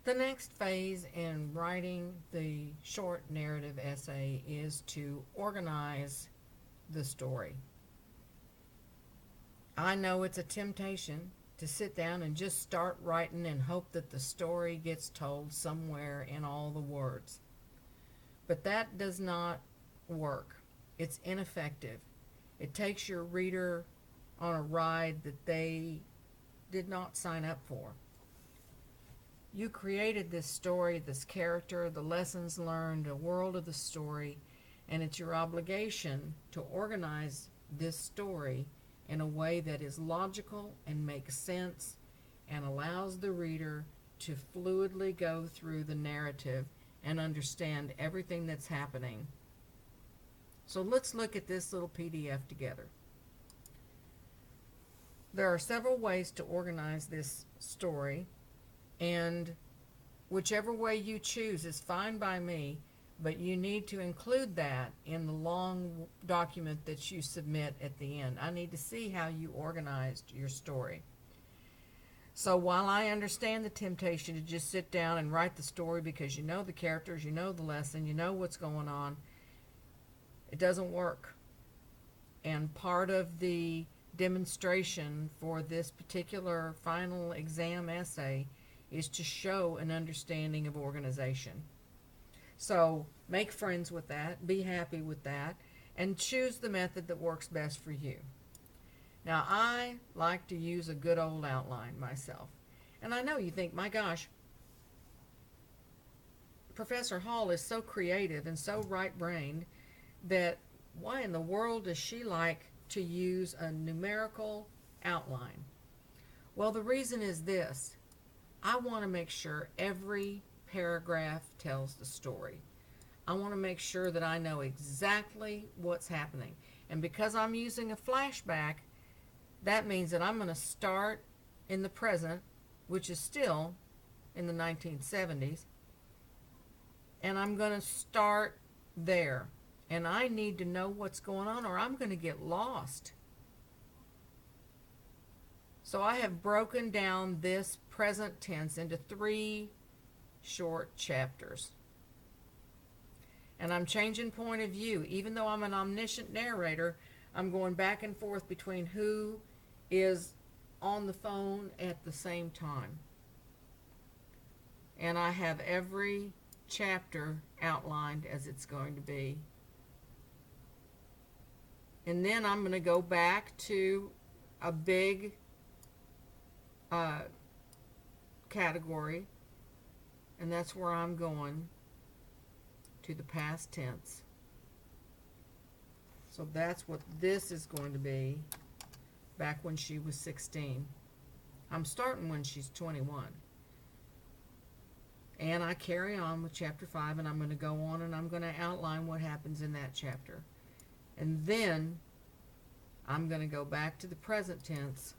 The next phase in writing the short narrative essay is to organize the story. I know it's a temptation to sit down and just start writing and hope that the story gets told somewhere in all the words. But that does not work. It's ineffective. It takes your reader on a ride that they did not sign up for. You created this story, this character, the lessons learned, a world of the story, and it's your obligation to organize this story in a way that is logical and makes sense and allows the reader to fluidly go through the narrative and understand everything that's happening. So let's look at this little PDF together. There are several ways to organize this story, and whichever way you choose is fine by me, but you need to include that in the long document that you submit at the end. I need to see how you organized your story. So while I understand the temptation to just sit down and write the story because you know the characters, you know the lesson, you know what's going on, it doesn't work. And part of the demonstration for this particular final exam essay is to show an understanding of organization. So make friends with that, be happy with that, and choose the method that works best for you. Now, I like to use a good old outline myself. And I know you think, my gosh, Professor Hall is so creative and so right-brained that why in the world does she like to use a numerical outline? Well, the reason is this. I want to make sure every paragraph tells the story. I want to make sure that I know exactly what's happening. And because I'm using a flashback, that means that I'm going to start in the present, which is still in the 1970s, and I'm going to start there. And I need to know what's going on or I'm going to get lost. So I have broken down this present tense into 3 short chapters. And I'm changing point of view. Even though I'm an omniscient narrator, I'm going back and forth between who is on the phone at the same time. And I have every chapter outlined as it's going to be. And then I'm going to go back to a big category, and that's where I'm going to the past tense. So that's what this is going to be back when she was 16. I'm starting when she's 21. And I carry on with chapter 5, and I'm going to go on and I'm going to outline what happens in that chapter. And then I'm going to go back to the present tense,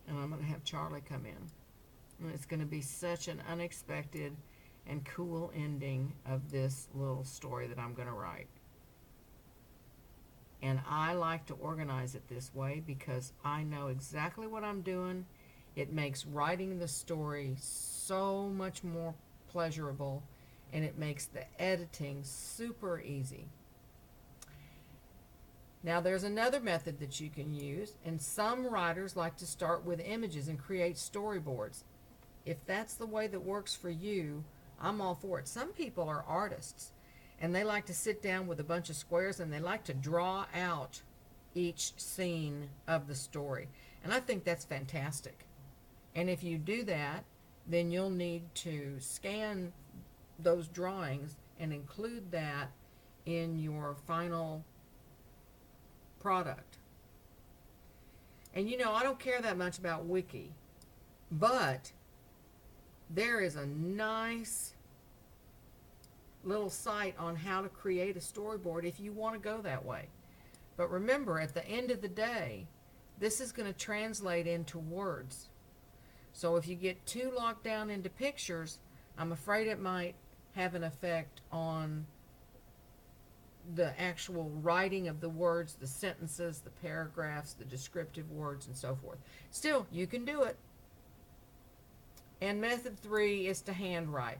and I'm going to have Charlie come in. And it's going to be such an unexpected and cool ending of this little story that I'm going to write. And I like to organize it this way because I know exactly what I'm doing. It makes writing the story so much more pleasurable, and it makes the editing super easy. Now there's another method that you can use, and some writers like to start with images and create storyboards. If that's the way that works for you, I'm all for it. Some people are artists, and they like to sit down with a bunch of squares and they like to draw out each scene of the story. And I think that's fantastic. And if you do that, then you'll need to scan those drawings and include that in your final product. And you know, I don't care that much about Wiki, but there is a nice little site on how to create a storyboard if you want to go that way. But remember, at the end of the day, this is going to translate into words. So if you get too locked down into pictures, I'm afraid it might have an effect on the actual writing of the words, the sentences, the paragraphs, the descriptive words, and so forth. Still, you can do it. And method 3 is to handwrite.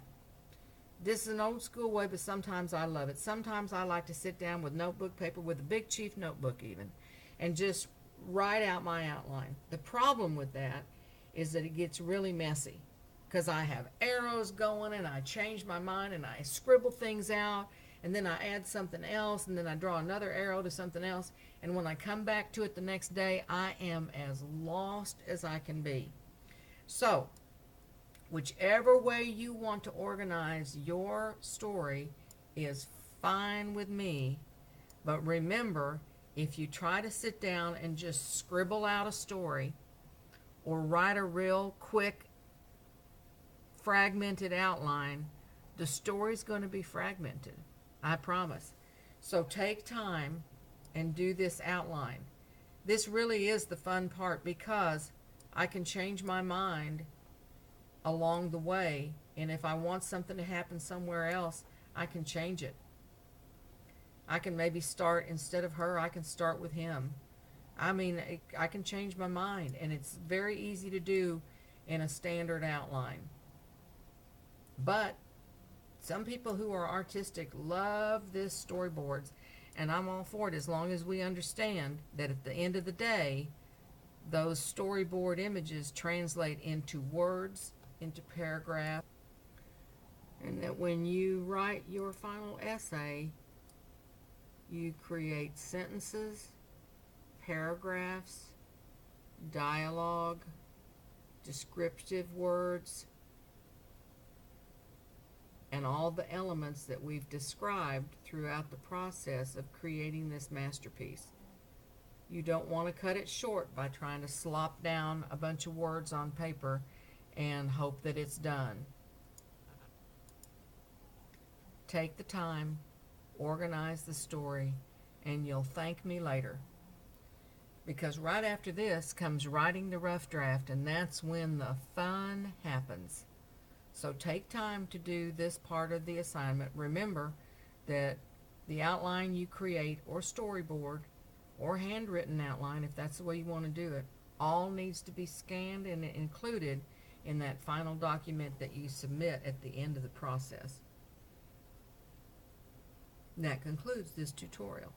This is an old school way, but sometimes I love it. Sometimes I like to sit down with notebook paper, with a Big Chief notebook even, and just write out my outline. The problem with that is that it gets really messy because I have arrows going and I change my mind and I scribble things out and then I add something else and then I draw another arrow to something else, and when I come back to it the next day, I am as lost as I can be. So whichever way you want to organize your story is fine with me, but remember, if you try to sit down and just scribble out a story or write a real quick fragmented outline, the story's going to be fragmented, I promise. So take time and do this outline. This really is the fun part because I can change my mind along the way, and if I want something to happen somewhere else, I can change it. I can maybe start, instead of her, I can start with him. I mean, I can change my mind, and it's very easy to do in a standard outline. But some people who are artistic love this storyboards, and I'm all for it as long as we understand that at the end of the day, those storyboard images translate into words, into paragraphs, and that when you write your final essay, you create sentences, paragraphs, dialogue, descriptive words, and all the elements that we've described throughout the process of creating this masterpiece. You don't want to cut it short by trying to slop down a bunch of words on paper and hope that it's done. Take the time, organize the story, and you'll thank me later. Because right after this comes writing the rough draft, and that's when the fun happens. So take time to do this part of the assignment. Remember that the outline you create, or storyboard, or handwritten outline, if that's the way you want to do it, all needs to be scanned and included in that final document that you submit at the end of the process. And that concludes this tutorial.